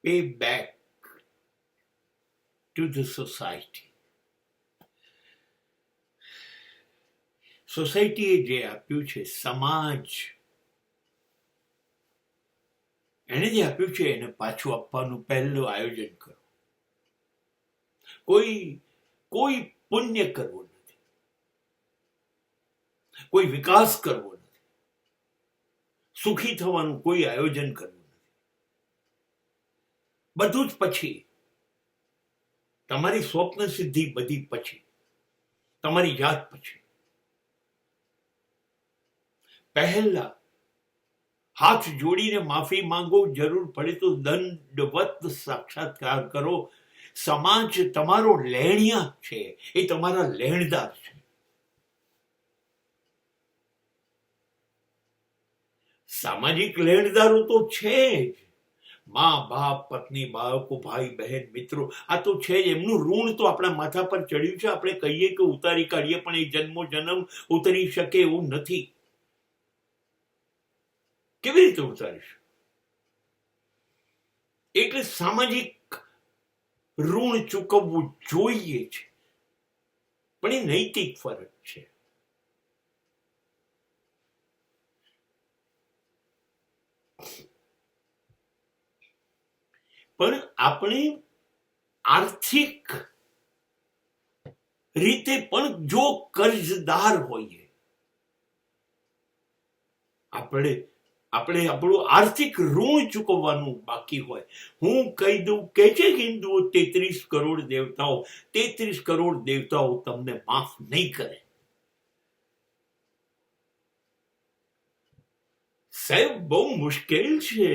pay back to the society. સોસાયટીએ જે આપ્યું છે, સમાજ એને જે આપ્યું છે એને પાછું આપવાનું પહેલું આયોજન કરો. કોઈ પુણ્ય કરવો નથી, કોઈ વિકાસ કરવો નથી, સુખી થવાનું કોઈ આયોજન કરવું નથી. બધું જ પછી. તમારી સ્વપ્ન સિદ્ધિ બધી પછી, તમારી યાદ પછી. પહેલા હાથ જોડીને માફી માંગો, જરૂર પડે તો દંડવત સાક્ષાત્કાર કરો. સમાજ તમારો લેણિયા છે, એ તમારા લેણદાર છે. સામાજિક લેણદારો તો છે જ. મા બાપ, પત્ની, બાળકો, ભાઈ બહેન, મિત્રો, આ તો છે જ. એમનું ઋણ તો આપણા માથા પર ચડ્યું છે. આપણે કહીએ કે ઉતારી કાઢીએ, પણ એ જન્મો જન્મ ઉતરી શકે એવું નથી. કેવી રીતે ઉતારીશું? એટલે સામાજિક ઋણ ચૂકવવું જોઈએ છે, પણ એ નૈતિક ફરજ છે. પણ આપણે આર્થિક રીતે પણ જો કર્જદાર હોઈએ, આપણે આપણું આર્થિક ઋણ ચૂકવવાનું બાકી હોય. હું કહી દઉં, કે છે હિન્દુઓ 33 કરોડ દેવતાઓ, 33 કરોડ દેવતાઓ તમને માફ નહીં કરે. સાહેબ, બહુ મુશ્કેલ છે.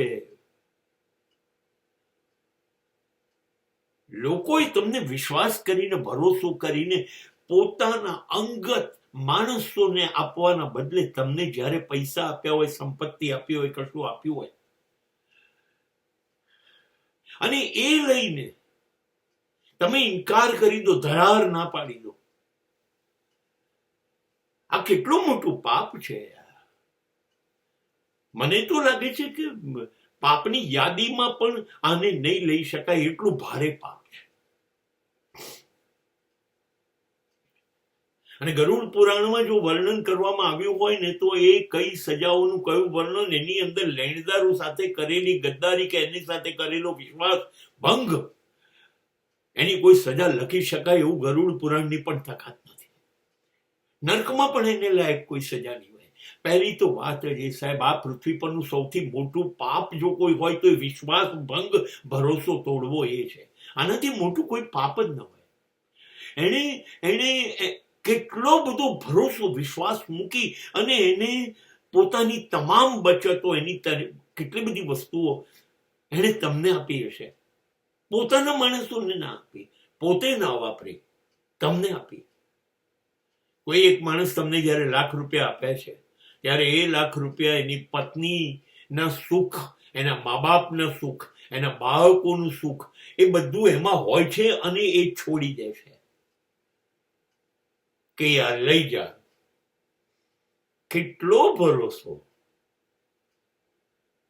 લોકોએ તમને વિશ્વાસ કરીને, ભરોસો કરીને પોતાના અંગત માણસોને આપવાના બદલે તમને જ્યારે પૈસા આપ્યા હોય, સંપત્તિ આપી હોય, કશું આપ્યું હોય, અને એ લઈને તમે ઇનકાર કરી દો, ધરાર ના પાડી દો, આ કેટલું મોટું પાપ છે. મને તો લાગે છે કે પાપની યાદીમાં પણ આને નહીં લઈ શકાય, એટલું ભારે પાપ છે. અને ગરુડ પુરાણમાં જો વર્ણન કરવામાં આવ્યું હોય ને, તો એ કઈ સજાઓનું કયું વર્ણન, એની અંદર લેણદારો સાથે કરેલી ગદ્દારી કે એની સાથે કરેલો વિશ્વાસ ભંગ, એની કોઈ સજા લખી શકાય એવું ગરુડ પુરાણની પણ તાકાત નથી. નર્કમાં પણ એને લાયક કોઈ સજા નહીં હોય. પહેલી તો વાત જ એ સાહેબ, આ પૃથ્વી પરનું સૌથી મોટું પાપ જો કોઈ હોય તો એ વિશ્વાસ ભંગ, ભરોસો તોડવો એ છે. આનાથી મોટું કોઈ પાપ જ ન હોય. એને કેટલો બધો ભરોસો, વિશ્વાસ મૂકી અને એને પોતાની તમામ બચતો, એની કેટલી બધી વસ્તુઓ એને તમને આપી હશે. પોતાના માણસોને ના આપી, પોતે ના વાપરી, તમને આપી. કોઈ એક માણસ તમને જયારે લાખ રૂપિયા આપે છે, ત્યારે એ લાખ રૂપિયા એની પત્નીના સુખ, એના મા બાપના સુખ, એના બાળકોનું સુખ, એ બધું એમાં હોય છે. અને એ છોડી દે છે કે યાર લઈ જા. કેટલો ભરોસો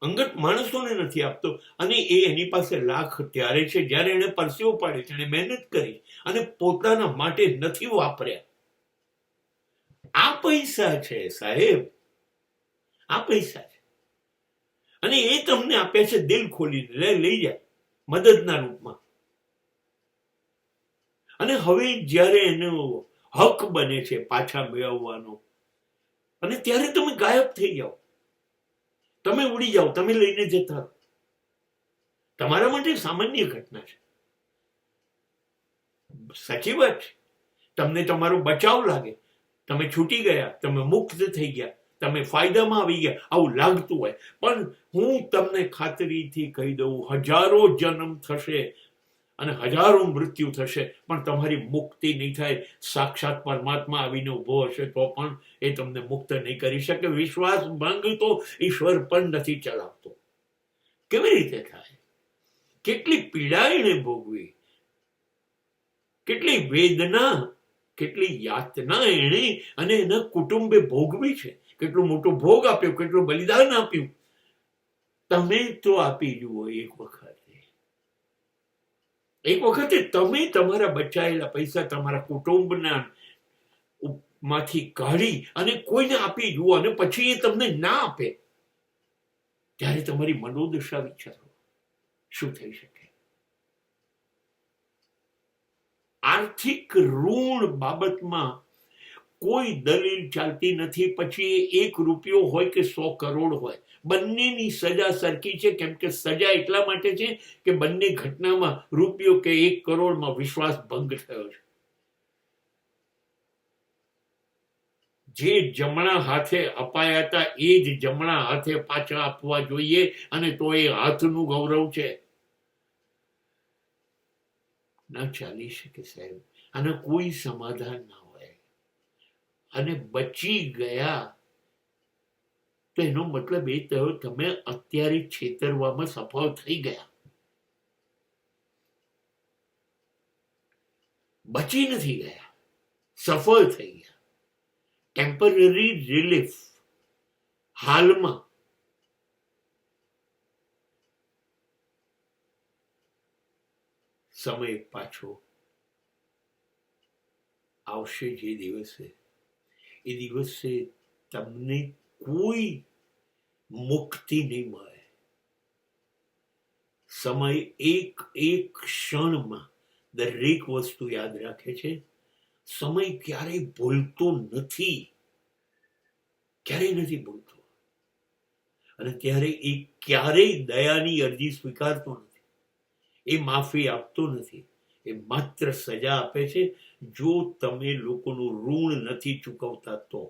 અંગત માણસોને નથી આપતો. અને એ એની પાસે લાખ ત્યારે છે જ્યારે એને પરસેવો પાડે છે, એને મહેનત કરી અને પોતાના માટે નથી વાપર્યા. આ પૈસા છે સાહેબ, આ પૈસા છે. અને એ તમને આપે છે દિલ ખોલીને, લઈ જાય મદદના રૂપમાં. અને હવે જ્યારે એનો હક બને છે પાછા મેળવવાનો, અને ત્યારે તમે ગાયબ થઈ જાઓ, તમે ઉડી જાઓ, તમે લઈને જતા રહો. તમારા માટે સામાન્ય ઘટના છે. સાચી વાત છે. તમને તમારો બચાવ લાગે, તમે છૂટી ગયા, તમે મુક્ત થઈ ગયા, તમે ફાયદામાં આવી ગયા, આવું લાગતું હોય. પણ હું તમને ખાતરીથી કહી દઉં, હજારો જન્મ થશે અને હજારો મૃત્યુ થશે, પણ તમારી મુક્તિ નહીં થાય. સાક્ષાત પરમાત્મા આવીને ઉભો હશે તો પણ એ તમને મુક્ત નહીં કરી શકે. વિશ્વાસ ભંગ તો ઈશ્વર પણ નથી ચલાવતો. કેવી રીતે થાય? કેટલી પીડા એને ભોગવી, કેટલી વેદના, કેટલી યાતના એને અને એના કુટુંબે ભોગવી છે. કેટલો મોટો ભોગ આપ્યો, કેટલું બલિદાન આપ્યું. તમે તો આપી જુઓ એક વખત. એક વખતે તમે તમારા બચાયેલા પૈસા તમારા કુટુંબના માંથી કાઢી અને કોઈને આપી જુઓ અને પછી એ તમને ના આપે ત્યારે તમારી મનોદશા વિચારો શું થઈ શકે. આર્થિક ઋણ બાબતમાં કોઈ દલીલ ચાલતી નથી, પછી એ 1 રૂપિયો હોય કે 100 કરોડ હોય, બંનેની સજા સરખી છે. કેમ કે સજા એટલા માટે છે કે બંને ઘટનામાં રૂપિયો કે 1 કરોડમાં વિશ્વાસ ભંગ થયો છે. જે જમણા હાથે અપાયા હતા એ જ જમણા હાથે પાછા આપવા જોઈએ, અને તો એ હાથનું ગૌરવ છે. ના ચાલી શકે સાહેબ, આના કોઈ સમાધાન ના હોય. અને બચી ગયા તો એનો મતલબ એ થયો તમે અત્યારે છેતરવામાં સફળ થઈ ગયા, બચી નથી ગયા, સફળ થઈ ગયા. ટેમ્પરરી રિલીફ હાલમાં સમય પાછો આવશે જે દિવસે, એ દિવસે તમને કોઈ મુક્તિ નહીં મળે. સમય એક ક્ષણમાં દરેક વસ્તુ યાદ રાખે છે. સમય ક્યારેય ભૂલતો નથી, ક્યારેય નથી ભૂલતો. અને ત્યારે એ ક્યારેય દયાની અરજી સ્વીકારતો નથી, એ માફી આપતો નથી. એ માત્ર સજા આપે છે જો તમે લોકોનું ઋણ નથી ચૂકવતા તો.